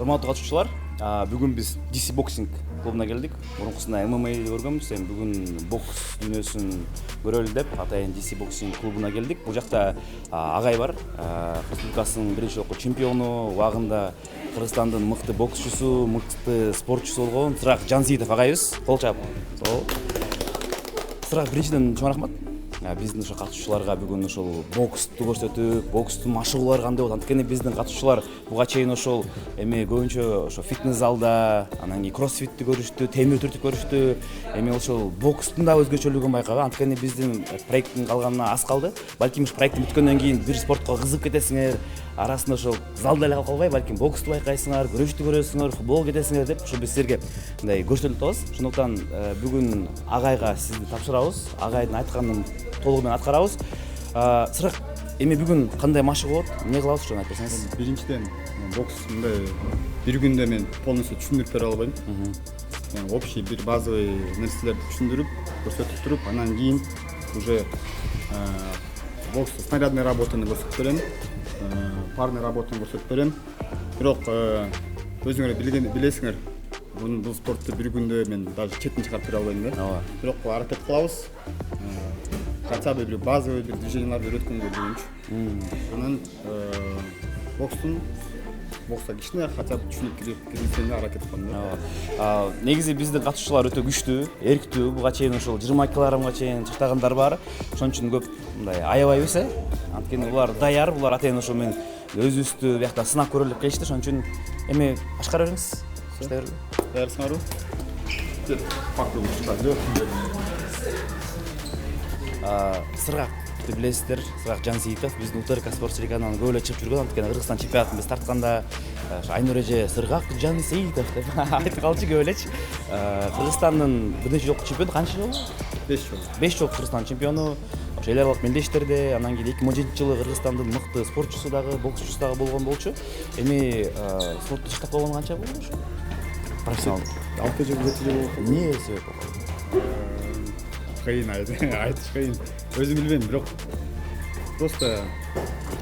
Урматтуу катышуучулар, бүгүн биз DC Boxing клубуна келдик. Мурункусунда MMA көргөнбүз, эми бүгүн бокс дүйнөсүн көрөлү деп атайын DC Boxing клубуна келдик. Бул жакта агай бар, республикасынын биринчи жолку чемпиону, убагында Кыргызстандын мыкты боксчусу, мыкты спортчусу болгон Сырак Жансейитов агайыбыз. Кол чап. Сырак, биринчиден чоң рахмат. Биздин ошо катышуучуларга бүгүн ошол боксту көрсөтүп, бокстун машыгуулары кандай болот. Анткени биздин катышуучулар буга чейин ошол эми көбүнчө ошо фитнес залда, анан кийин кроссфитти көрүштү, темир түртүп көрүштү. Эми ошол бокстун да өзгөчөлүгүн байкаган. Анткени биздин проекттин калганына аз калды. Балким проекттин бүткөндөн кийин бир спортко кызыгып кетесиңер, арасында ошол залда эле калып калбай, балким боксту байкайсыңар, көрүштү көрөсүңөр, футбол кетесиңер деп ошо биз силерге мындай көрсөтүп атабыз. Ошондуктан бүгүн агайга сизди тапшырабыз. Агайдын айтканын толугу менен аткарабыз. Сырак, эми бүгүн кандай машык болот? Эмне кылабыз ошону айтып берсеңиз. Биринчиден бокс мындай бир күндө мен полностью түшүндүрүп бере албайм. Общий бир базовый нерселерди түшүндүрүп, көрсөтүп туруп, анан кийин уже бокс снарядный работаны көрсөтүп берем, парный работаны көрсөтүп берем. Бирок өзүңөр билесиңер, бул спортту бир күндө мен даже четин чыгарып бере албайм да. Бирок аракет кылабыз. Хотя бы бир базовый бир движенияларды үйрөткөнгө дегенчи. Анан бокска кичине хотя бы түшүнүп киргизгенге аракет кылам да. Негизи биздин катышуучулар өтө күчтүү, эрктүү. Буга чейин ошол 20 килограммга чейин чыктагандар бар. Ошон үчүн көп мындай аябайбыз, Анткени булар даяр, булар атайын ошо мен өзүбүздү биякта сынап көрөлү деп келишти. Ошон үчүн эми башкара бериңиз. Даярсыңарбы? Сыракты билесиздер, Сырак Жансейитов биздин УТРК спорт телеканалынан көп эле чыгып жүргөн. Анткени Кыргызстан чемпионатын биз тартканда Айнур эже Сырак Жансейитов деп айтып калчу көп элечи. Кыргызстандын биринчи жолку чемпиону канча жыл? 5 жыл. 5 жол Кыргызстан чемпиону. Ошо эл аралык мелдештерде, анан кийин 2007-жылы Кыргызстандын мыкты спортчусу дагы, боксчусу дагы болгон болчу. Эми спортто таштап койгону канча болду ошо? Профессионал 6 жыл, 7 жыл болду. Эмне себеп болду? Кыйын айтыш кыйын. Өзүм билбейм, бирок просто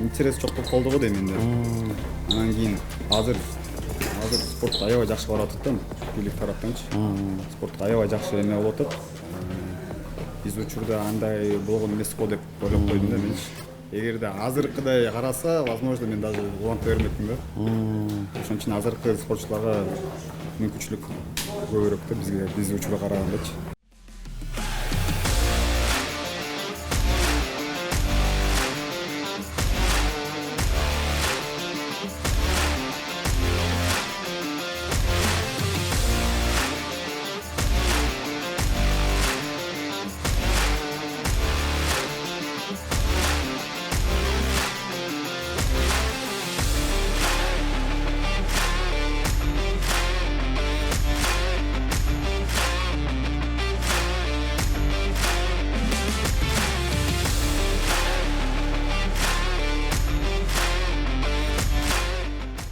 интерес жок болуп калды го дейм менде. Анан кийин азыр спорт аябай жакшы барып атат да, бийлик тараптанчы. Спорт аябай жакшы эме болуп атат. Биз учурда андай болгон эмес го деп ойлоп койдум да менчи. Эгерде азыркыдай караса, возможно, мен даже уланта бермекмин да. Ошон үчүн азыркы спортчуларга мүмкүнчүлүк көбүрөөк да бизге, биз учурга карагандачы.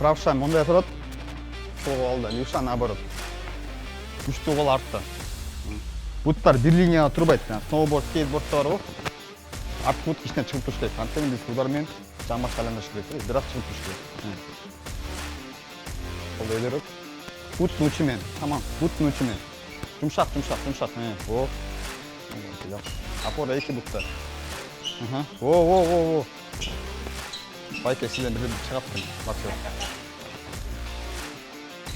Правша мындай турат. Сол алда, левша наоборот. Үчтүү кол артта. Буттар бир линияга турбайт. Сноуборд, скейтбордто бар го. Арт бут кичине чыгып туруш керек. Анткени биз будар менен жамбас айландырыш керек. Бир аз чыгып туруш керек. Кол элерөөк. Буттун учу менен. Тамам. Буттун учу менен. Жумшак. О. Опора 2 бутта. О. Байке сизден бир чыгап кеткен. Бакча.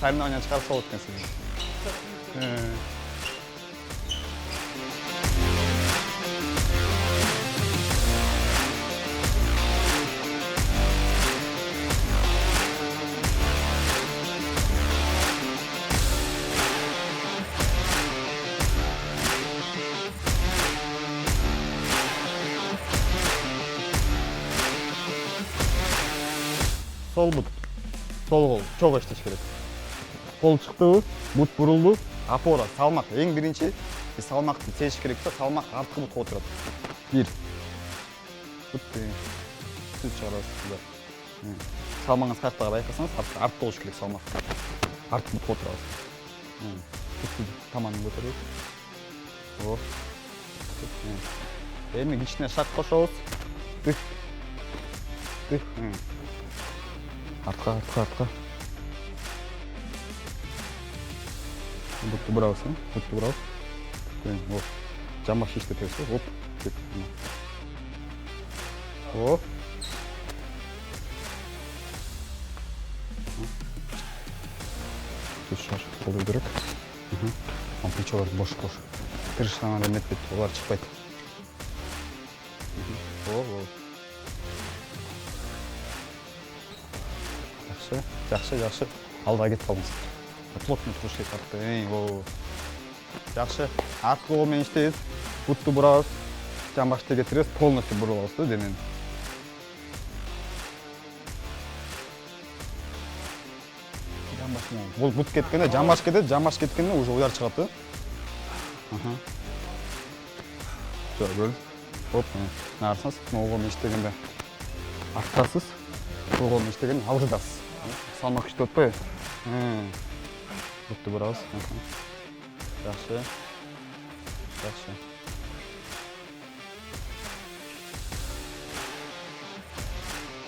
Саймнан чыгарып салып кеткен сиз. Сол бут. Сол кол чогуу иштеш керек. Кол чыктыбы, бут бурулду, опора, салмак. Эң биринчи биз салмакты сезиш керек да, салмак арткы бутка отурат. 1. Бут түз чыгарасыз. Салмагыңыз каяктагы байкасаңыз, артта болуш керек салмак. Арткы бутка отурабыз. Бутты таманын көтөрөбүз. О. Эми кичине шаг кошобуз. Артка. Бутты бурабыз, бутты бурабыз. Оп. Жамбаш иштетебиз, оп. Оп. Шаш болу керек. Плечолар бош-бош. Тырыштан анда нетпейт, олар чыкпайт. Жакшы. Алдыга кетип калдыңыз. Плотно туруш керек артта. Жакшы. Артқы кол менен иштейбиз. Бутты бурабыз. Жамбашты кетиребиз, полностью буруп алабыз да денени. Бул бут кеткенде жамбаш кетет, жамбаш кеткенде уже уяр чыгат да. Жок, оп, нарсыз, могу иштегенде арттасыз, кол иштегенде алгыдасыз. Салмак иштеп атпайбы? Бутты бурабыз. Жакшы.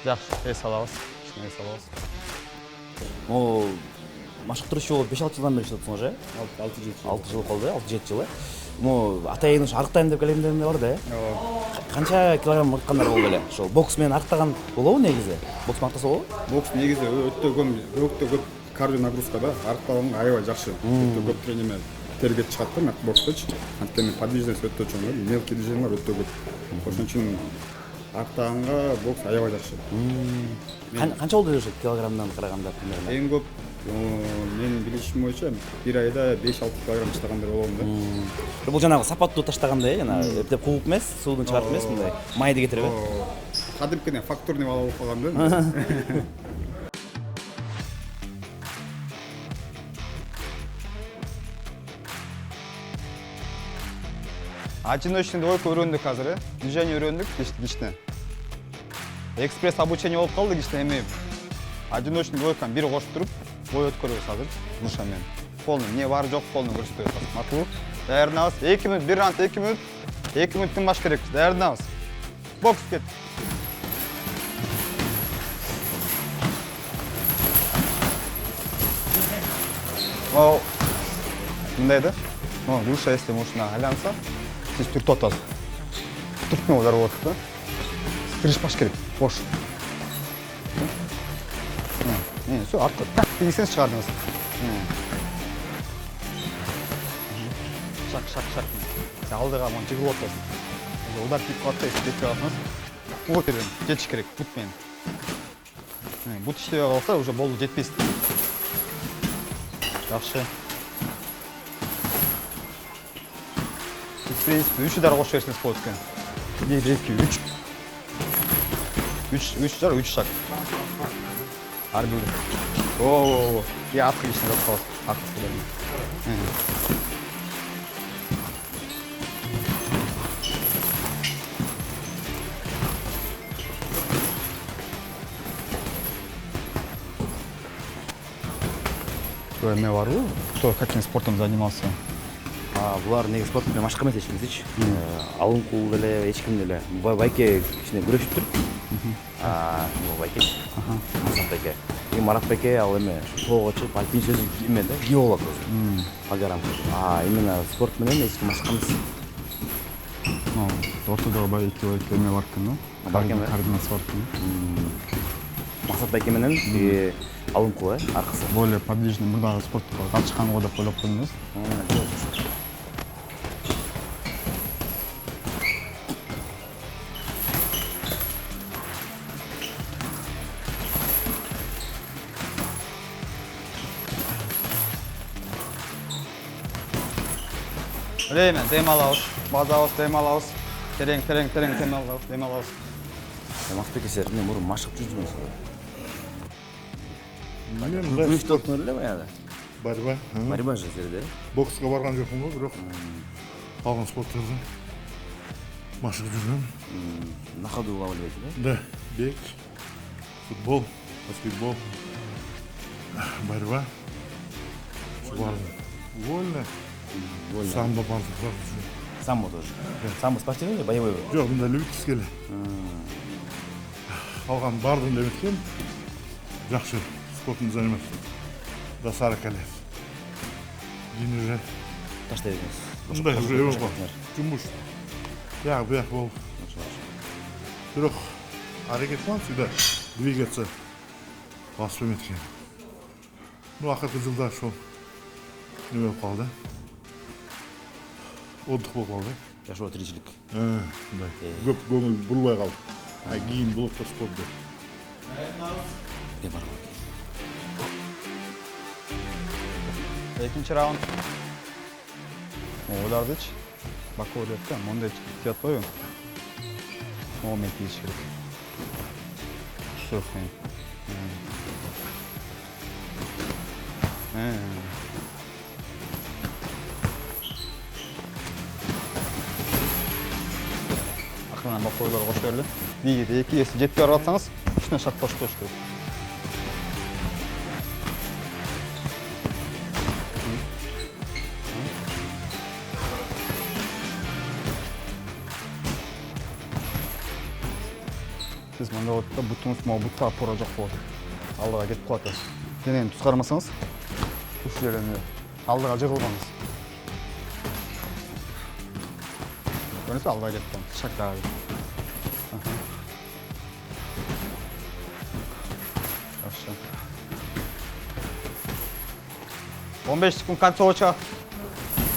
Жакшы, эс алабыз. О, машыктырууч болуп 5-6 жылдан бери иштеп атсыңыз, 6 жыл калды, 6-7 жыл. Атайын ушу арыктайм деп келемден бар да. Канча килограмм арыккандар болду эле? Ошол бокс менен арыктаган болобу негизи? Бокс менен арыктаса болобу? Бокс негизи өтө көп кардио нагрузка да, арыктаганга аябай жакшы. Өтө көп трениме терге чыгат да, боксточу. Анткени подвижность өтө чоң, мелкий движениялар өтө көп. Ошон үчүн арыктаганга бокс аябай жакшы. Канча болду ошо килограммдан караганда примерно? Эң көп менин билишим боюнча 1 айда 5-6 килограмм таштагандар болом да. Бул жанагы сапаттуу таштагандай, эптеп кууп эмес, суудун чыгарып эмес, мындай майды кетирип. Кадимкиден фактурный бала болуп калган да. Одиночный двойка үйрөндүк азыр, движение үйрөндүк кичине. Экспресс обучение болуп калды кичине, эми одиночный двойканы бир кошуп туруп, бой өткөрөбүз азыр душа менен. Полный, эмне бар жок полный көрсөтөбүз. Макул. Даярданабыз. 2 мүнөт, 1 раунд 2 мүнөт. 2 мүнөт тынбаш керекпиз. Даярданабыз. Бокс кет. Мындай да. Душа если ушуна айланса, сиз түртүп атасыз. Түртмө удар болот да. Тырышпаш керек. Бош. Всё, артқа так десеңіз шығардыңыз. Шақ. Алдыға мұны жығылып отасыз. Удар тиіп қалатса, жетіп қаласыңыз. Вот ерін, жетіш керек, бутмен. Бут іштебе қалса, уже болды жетпес. Жақшы. В принципе, 3 удар қош версіңіз болады екен. 3 удар, 3 шаг. Арбюр. Я отлично запал. Эмне бар бул? Кто каким спортом занимался? Булар неги спорт менен машык эмес эчкимсичи. Алын кул деле, эчким деле. Байке кичине күрөшүп туруп. Байке. Масат байке. Марат байке ал эме тоого чыгып альпин сөзү эме да, геолог өзү. Агарам. Именно спорт менен эчким машык эмес. Ортодо байке эме бар экен, да? Координация бар экен. Масат байке менен алын кул, аркысы. Более подвижный мурдагы спортко катышканго деп ойлоп койдуңуз. Время, дем алабыз, базабыз, дем алабыз. Терең, дем алабыз. Мактык эсер, мен мурун машык жүрдүм. Күрөштү Күрөштү эле баягы. Борьба. Борьба же жерде. Боксқа барған жоқпын ғой, бирок қалған спорттарда машык жүргөм. На ходу ловлете, да? Да, бег, футбол, баскетбол, борьба. Вольно. Самбо панцирь. Самбо тоже. Самбо спортивный или боевой? Жоқ, мында любительский эле. Қалған бардым деп еткем. Жақсы спортпен заниматься. До 40 лет. Кийин уже таштай беріңіз. мындай уже эме бар. Жумуш. Бияк болуп. Бирок аракет кылам всегда двигаться басып эметкен. Ну акыркы жылда ошол неме болуп калды. Отдых болуп калды. Жашоо тиричилик. Мындай. Көп көңүл бурбай калды. Кийин блокта спорт деп. Экинчи раунд. Ойлардычы Баку ойлойт да, мондай тип атпайбы? Момент тийиш керек. Все. Акырынан Баку ойлорго кошо берле. Бийде 2 эсе жетпей барып атсаңыз, үчтөн шарт кошуп коюш керек. Siz manda otda butunuz butqa pora жок болот. Алдыга кетип калат. Денени туз кармасаңыз, уш жерден алдыга жыгылбаңыз. Көрүнсө алдыга кетип калат. Шактагы. Хорошо. 15 секунд концовочка.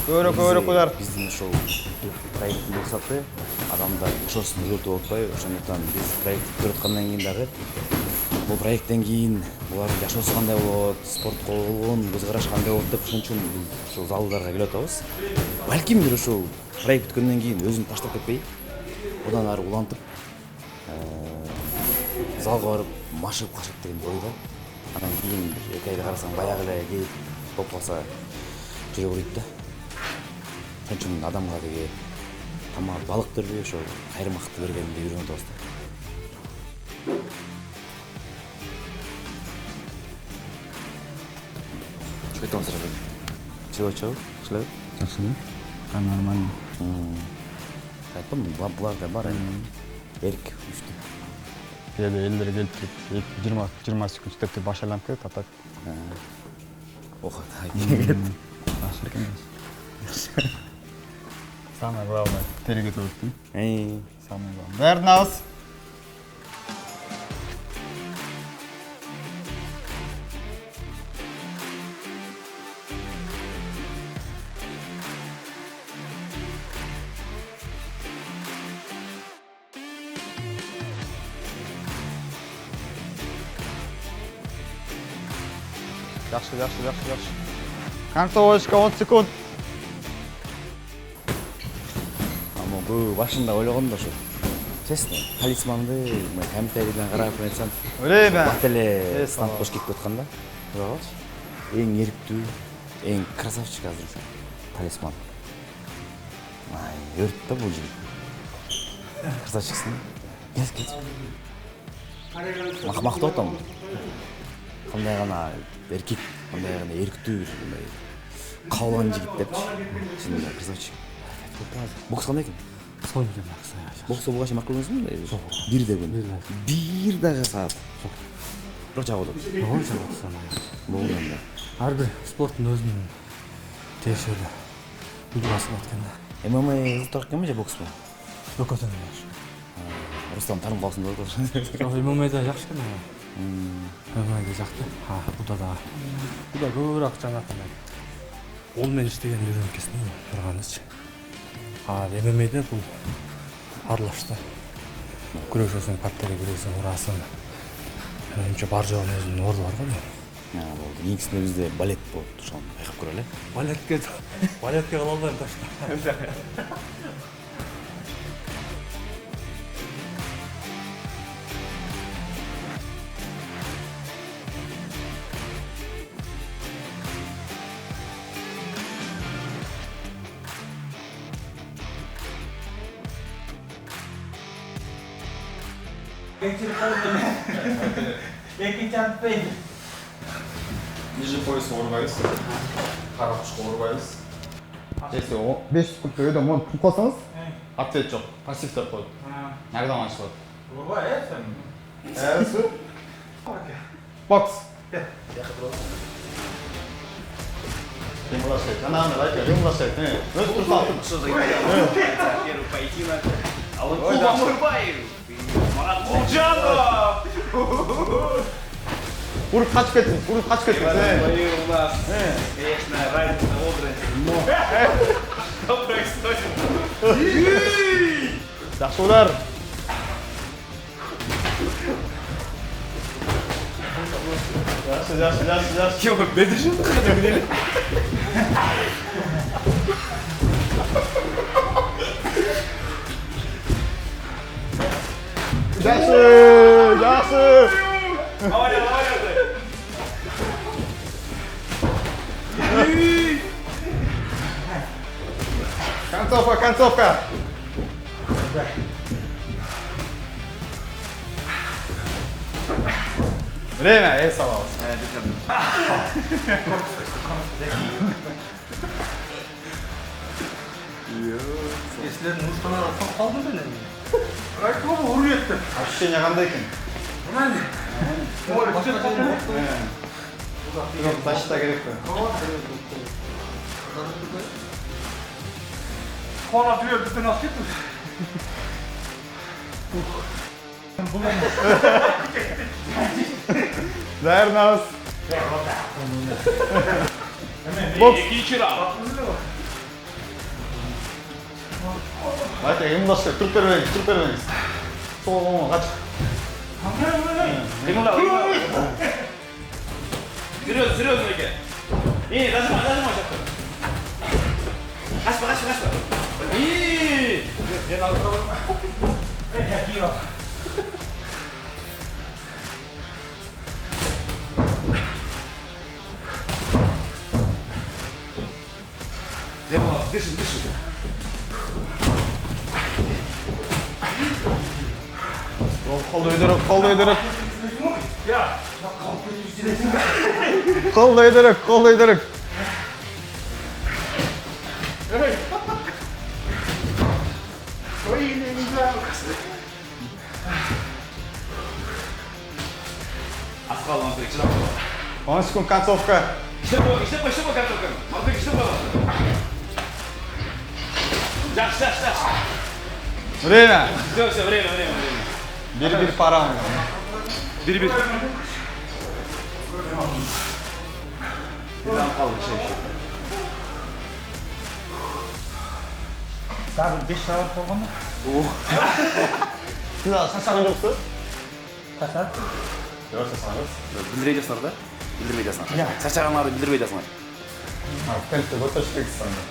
Көбүрөөк удар. Биздин ошол проекттин максаты адамдар ошосун үйрөтүп атпай, ошондуктан биз проект көрүп аткандан кийин дагы бул проекттен кийин булардын жашоосу кандай болот, спортко болгон көз караш кандай болот деп ошон үчүн биз ушул залдарга келип атабыз. Балкимдир ушул проект бүткөндөн кийин өзүн таштап кетпей, одан ары улантып залга барып машыгып калышат деген ойдо. Анан кийин 2 айда карасаң баягы эле кейип болуп калса жүрө берет да. Ошон үчүн адамга деге тамак, балык бербей ошо кайрымакты бергенди үйрөнүп атабыз да. Чөйтөң сыры. Чылычы, шлеп. Жакшы. Нормально. Айттым, буларда бар эрк үчтү. Кээде элдер келип туруп 20 секунд деп башаланып кетет, атат. Ох, айт. Самое главное терге өттүм. Самое главное. Бернас. Yaxşı. Концовочка 10 секунд. Бул башында ойлогондо ошо. Честно, талисманды комментарийден карап айтсам, Время. бат эле стант кош кип аткан да. Көрөбүз. Эң эрктүү, эң красавчик азыр ошо. Талисман. Өрт да бул жигит. Красавчиксың. Кел. Мактап атам. Кандай гана эркек, кандай гана эрктүү, мындай калган жигит депчи. Чынында красавчик. Бокс кандай экен? Сойлден акса. Боксо буга чейин макулсуңбу? Бирде күн. Бир дагы саат. Бирок жагып атат. Ой, жагат. Болгон да. Ар бир спорттун өзүнүн тиешелүү үлгүсү бар экен да. ММА ызытак экенби же бокспу? Экөөсүн эле. Рустам тарым калсын деп атат. Жок, ММАда жакшы экен. ММАда жакты. Буда да. Буда көбүрөөк жанагы ол менен иштеген үйрөнкесин турганычы. ММАда бул аралашты. Күрөшөсүң, паттери күрөсүң, урасың. Менимче бар жогун өзүнүн орду бар го. Болду. Негизинде бизде балет болуп ошону байкап көрөлү. Балетке кыла албайм ташта. Экинчи атпайт. Ниже пояс орбайбыз. Кара кушка орбайбыз. Если 5 секунд өйдө муну туруп калсаңыз, ответ жок. Пассив деп коет. Нардан ачылат. Орбай, Су. Бокс. Кыймылдашпайт. Ананы айтты, кыймылдашпайт. Өз турса алтын. Первый поединок. Алыкул Мамырбаев. Марат Молчанов. Уруп качып кеттиң, уруп качып кеттиң. Бою у нас, конечно, разница в возрасте. Что происходит? Жакшы удар. Жакшы. Чего, бедышын кыдыр Жакшы. Авария. Концовка. Время, ей салабыз. Силердин ушканага топ калдым мен эми. Райком уруп кетти. Ощущение кандай экен? Мынаны. Бирок ташта керекпи? Кона түбө бүтүн алып кетти. Даярнабыз. Экинчи раунд. Айтты, кыймылдашпайт, туруп бербеңиз. Сол колуңа кач. Серьезно, Реке. Не, зажимай сейчас. Кашпа. Мен алып калам. Киро. Демо, дыши. Колду өйдөрөк. Я. Колду өйдөрөк. Асқал он керек, чыдап. 10 секунд концовка. Иштеп кой, картофка. Мамбек, иштеп кой. Жакшы. Время. Все, время. Бир парам. Бери. Там қалды, şey. Дагы 5 саат болгондо. Сиз шашаган жоксуз? Качат. Жок шашагыз. Билдирбей жасыңар да? Билдирбей жасыңар. Чачаганарды билдирбей жасыңар. Кентте готовчтексиз анда.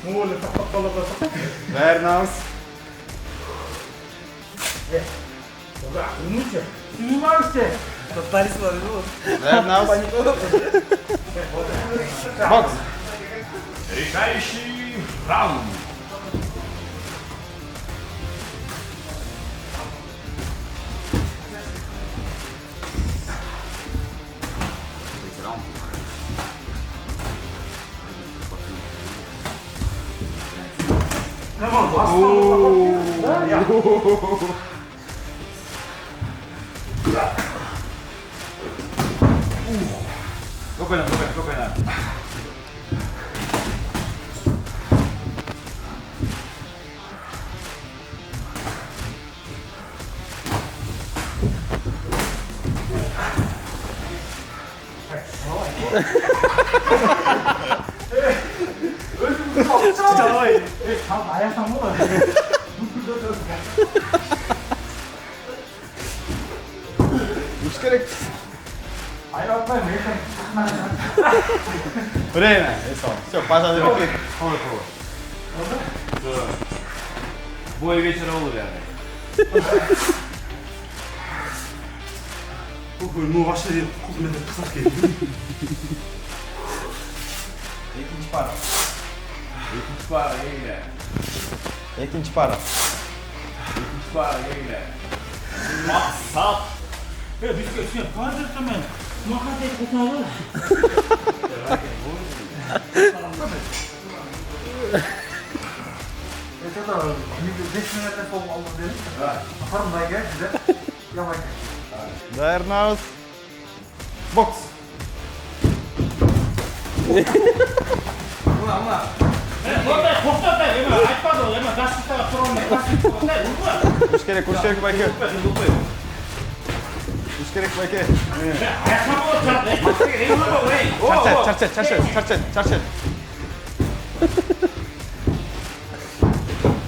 Муулу тактап калып. Даярнабыз. Умучу. Умарсте. Тоталист бар бу. Даярнабыз. Бокс. Решающий раунд. Спокойно. Давай. Аяқ самура. Үш керек. Аяқтай мен. Время. Все, пожалуйста. Бой вечера olur yani. Ну вообще кухняда кысак келди. Екінші пара. Экинчи пара. Мақсат. Бізге сен бардырсың мен. Мақсат қосалы. Это 5 минуттан соң алдым дедім. Қарындайға жүзіп, ямай. Даярнабыз. Бокс. Kuş gerek bayke. Kuş gerek bayke. Çarçet.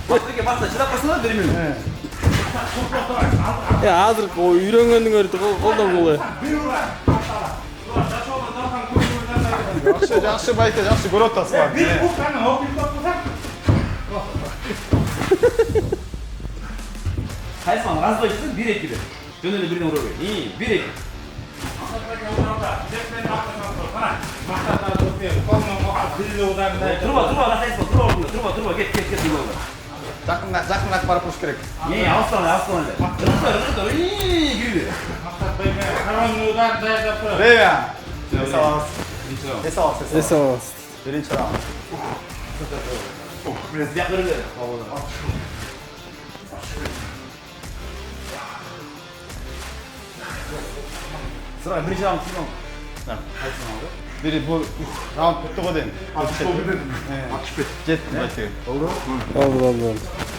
Maskeге баста чыдап калсаңар бермейм. азыр үйрөнгөндүн көрүп колдон колой. Жақсы байке, жақсы көріп атасың. Кайсы мана раздойчусун 1-2 бер. Жөн эле бирден ура бер. 1-2. Турба, кет дейболду. Жақындап барып ұрыш керек. Алыстан эле. Кириби. Рейя. Эс алабыз. Биринчи раунд. Бияк бериле. Сыра биринчи раунд ким алды? Кайсы алды? Бири бул раунд бүтті ғой дейін. Атышпет. Жетті байке. Болду.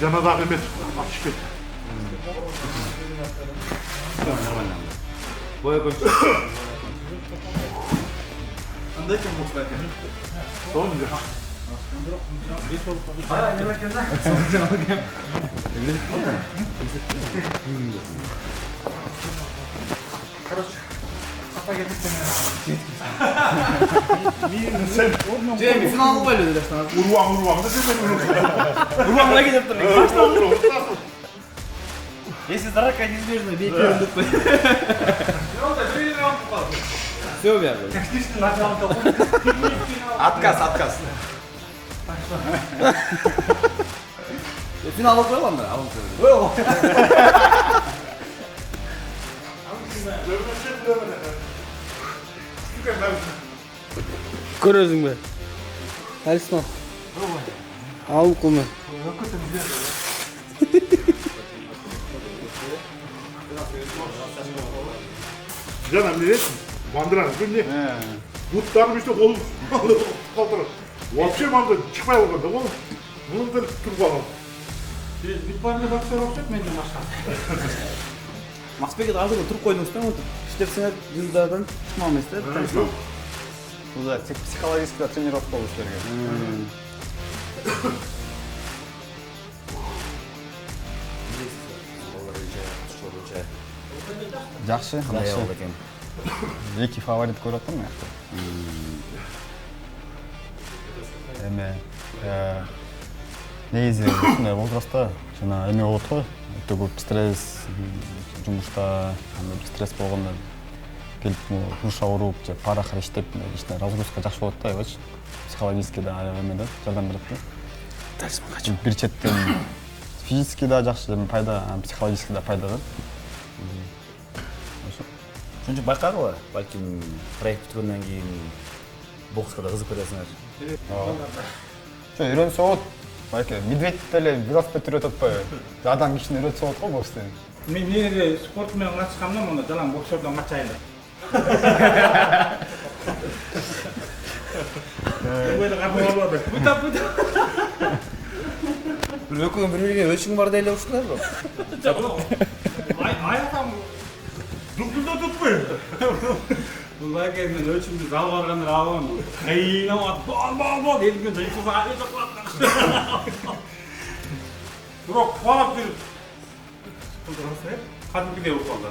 Жанадағы емес. Атышпет. Боя көмчү. Андай кім бокста екен? Соны же. Не екен да? Короче, қапа кеткен. Жеми финал болбойлу деп атасың. Уруаң. Урманга кетип тур. Если драка неизбежна, бей первым деп қой. Все бияк. Технический начал. Отказ. Финал болуп коелу анда. Көрөсүңбү? Алисман. Алып кылма. Жана билесің, бандыраны білме. Буттарын бүйтіп қолын қалтырып. Вообще маңда шықпай қалғанда ол. Мұның да тұрып алған. Битбарында боксер оқшайды менен башка. Максбекке азыр туруп койдуңуз да, мынтип иштепсеңер жылдардан чыкмак эмес да. Бұл да тек психологический тренировка болуш керек. Жақсы. Екі фаворит көріп отырмын яқты. Эме негизи ушундай возрастта жана эме болот го. Өтө көп стресс, жумушта стресс болгондо келип душа уруп же парахар иштеп ичинен разгрузка жакшы болот да, айбачы. Психологически да эмеде жардам берет да. Талисман Бир четтен физически да жакшы пайда, психологически да пайда да. Ошончо байкагыла, балким проект бүткөндөн кийин бокска да кызык кетесиңер. Жо үйрөнсө болот. Байке, медведь деле велосипед үйрөтүп атпайбы? Адам кишини үйрөтсө болот го бокстен. Мен негизи спорт менен катышканда мына жалаң боксердон качайын. Böyle kapı olmadı. Buta. Бир экөөң бири-бирине өлчүң бар деле ушулар го. Ayaktan dukkulda tutmuyor. Bunlar kendini ölçümde zal varganlar ağlamam. Kayına at, bal. Dedim ki zayıfı sahibi toplattı. Bırak, bağlap bir. Kadın bir de yok oldu.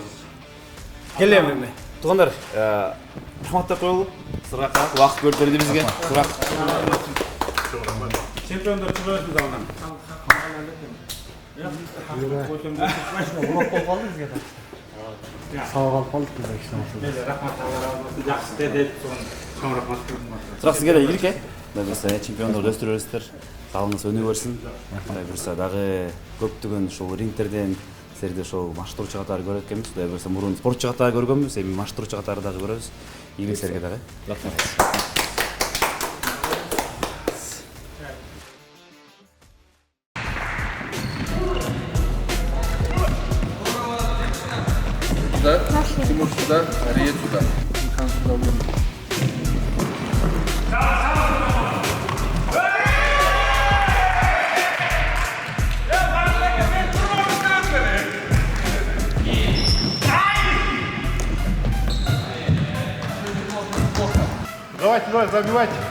Келем эми. Туугандар, рахматтап коелу. Сырга карап, убакыт бөлдүрдү бизге. Сурак. Чемпиондар чыгышты залдан. Урок болуп калды бизге да. Сау калып калдык биз ишин. Рахмат аларга. Жакшы деди, чоң рахмат. Сурак сизге да ийгилик, Дагы чемпиондорду өстүрөбүздөр. Залыңыз өнүгө берсин. Кудай буюрса дагы көптөгөн ушул рингтерден силерди ошол маштурчу катары көрөт экенбиз. Кудай буюрса мурун спортчу катары көргөнбүз, эми маштурчу катары дагы көрөбүз. Ийгилик силерге дагы. Рахмат. Тимур сюда, Ариет сюда. Давай, забивайте.